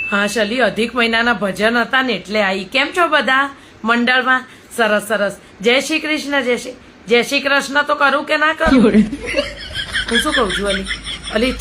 હા શલી, અધિક મહિનાના ભજન હતા ને એટલે આવી. કેમ છો બધા મંડળમાં? સરસ સરસ. જય શ્રી કૃષ્ણ. જય શ્રી કૃષ્ણ તો કરું કે ના કરું? હું શું કઉ છું અલી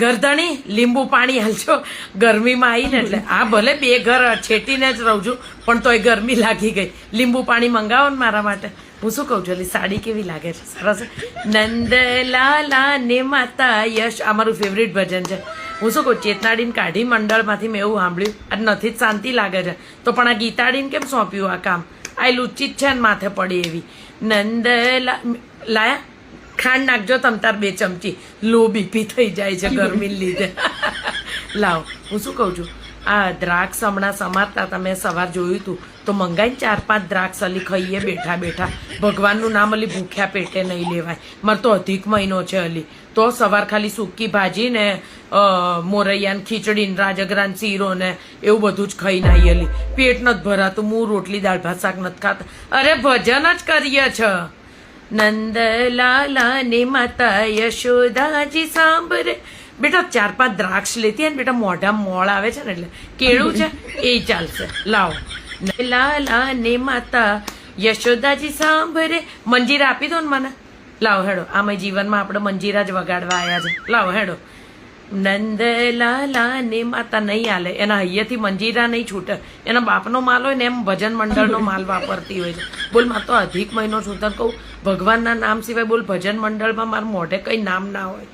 ગરદણી લીંબુ પાણી હાલજો. ગરમીમાં આવી ને એટલે આ ભલે 2 ઘર છેટીને જ રહું છું પણ તોય ગરમી લાગી ગઈ. લીંબુ પાણી મંગાવો ને મારા માટે. હું શું કહું છું અલી, સાડી કેવી લાગે છે? સરસ. નંદલાલા ને માતા યશ, આ મારું ફેવરિટ ભજન છે. હું શું કહું, ચેતનાડીને કાઢી મંડળમાંથી મેં એવું સાંભળ્યું આજ નથી જ શાંતિ લાગે છે તો પણ આ ગીતાડીને કેમ સોંપ્યું આ કામ? આ લુચ્ચી જ છે ને માથે પડી એવી. લાયા ખાંડ નાખજો તમ તાર 2 ચમચી, લો બીપી થઈ જાય છે ગરમીને લીધે. લાવ, હું શું કહું છું, આ દ્રાક્ષ હમણાં સમારતા તમે સવાર જોયું હતું તો મંગાઈને 4-5 દ્રાક્ષ અલી ખાઈએ બેઠા બેઠા. ભગવાનનું નામ અલી ભૂખ્યા પેટે નહીં લેવાય. મારે તો અધિક મહિનો છે અલી, તો સવાર ખાલી સૂકી ભાજી ને મોરૈયા ને ખીચડી ને રાજગરાન શીરો ને એવું બધું જ ખાઈને આવી અલી. પેટ નથી ભરાતું, હું રોટલી દાળ ભાત શાક નથી ખાતા. અરે ભજન જ કરીએ છે. નંદલાલા ને માતા યશોદાજી સાંભળે. બેટા 4-5 દ્રાક્ષ લેતી ને બેટા, મોઢા મોળ આવે છે ને એટલે કેળું છે એ ચાલશે. લાવો. લાલા ને માતા યશોદાજી સાંભળે. મંજીરા આપી દો ને મને. લાવો હેડો, આમાં જીવનમાં આપણે મંજીરા જ વગાડવા આવ્યા છે. લાવો હેડો. નંદલાલા ને માતા નહીં હાલે, એના હૈયેથી મંજીરા નહીં છૂટે. એના બાપનો માલ હોય ને એમ ભજન મંડળનો માલ વાપરતી હોય છે. બોલ, માં તો અધિક મહિનો છું તને કહું, ભગવાનના નામ સિવાય બોલ ભજન મંડળમાં મારું મોઢે કઈ નામ ના હોય.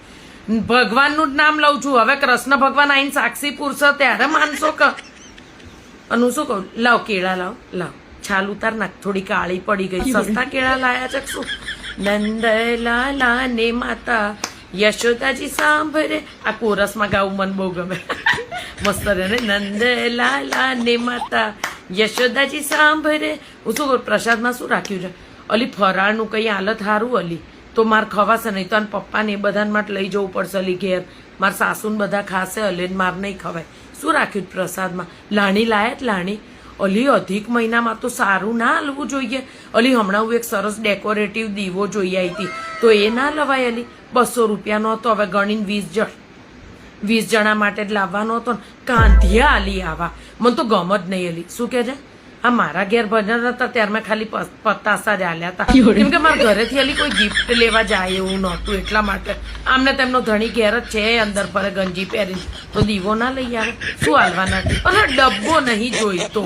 ભગવાનનું જ નામ લઉં છું. હવે કૃષ્ણ ભગવાન આઈને સાક્ષી પૂરશે ત્યારે માનશો કે. અને હું શું કહું, લાવ કેળા લાવ. છાલ ઉતાર નાખ, થોડી કાળી પડી ગઈ. સસ્તા કેળા લાયા છે શું? નંદલાલા ને માતા યશોદાજી સાંભળે. આ કોરસમાં ગાવું મને બહુ ગમે. મસ્ત રહે ને. નંદલાલા ને માતા યશોદાજી સાંભળે. હું શું કહું, પ્રસાદમાં શું રાખ્યું છે અલી? ફરાળનું કઈ હાલત સારું અલી તો મારે ખવાશે નહીં તો આને પપ્પાને એ બધાને માટે લઈ જવું પડશે અલી ઘેર. મારા સાસુને બધા ખાશે અલી, મારે નહીં ખવાય. શું રાખ્યું પ્રસાદમાં? લાણી લાયા લાણી અલી. અધિક મહિનામાં તો સારું ના હલવું જોઈએ અલી. હમણાં હું એક સરસ ડેકોરેટિવ દીવો જોઈ આવી હતી તો એ ના લવાય અલી. 200 રૂપિયાનો હતો. હવે ગણીને 20 જણા માટે જ લાવવાનો હતો ને. કાંધિયા અલી આવા મને તો ગમ જ નહીં અલી. શું કે છે? હા, મારા ઘેર ભજન હતા ત્યારે મેં ખાલી પતાસા જ આલ્યા હતા કેમ કે મારા ઘરેથી અલી કોઈ ગિફ્ટ લેવા જાય એવું નહોતું એટલા માટે. આમને તેમનો ધણી ઘેર જ છે, અંદર ફરે ગંજી પહેરીને, તો દીવો ના લઈ આવે. શું હાલવાના? અરે ડબ્બો નહીં જોઈતો.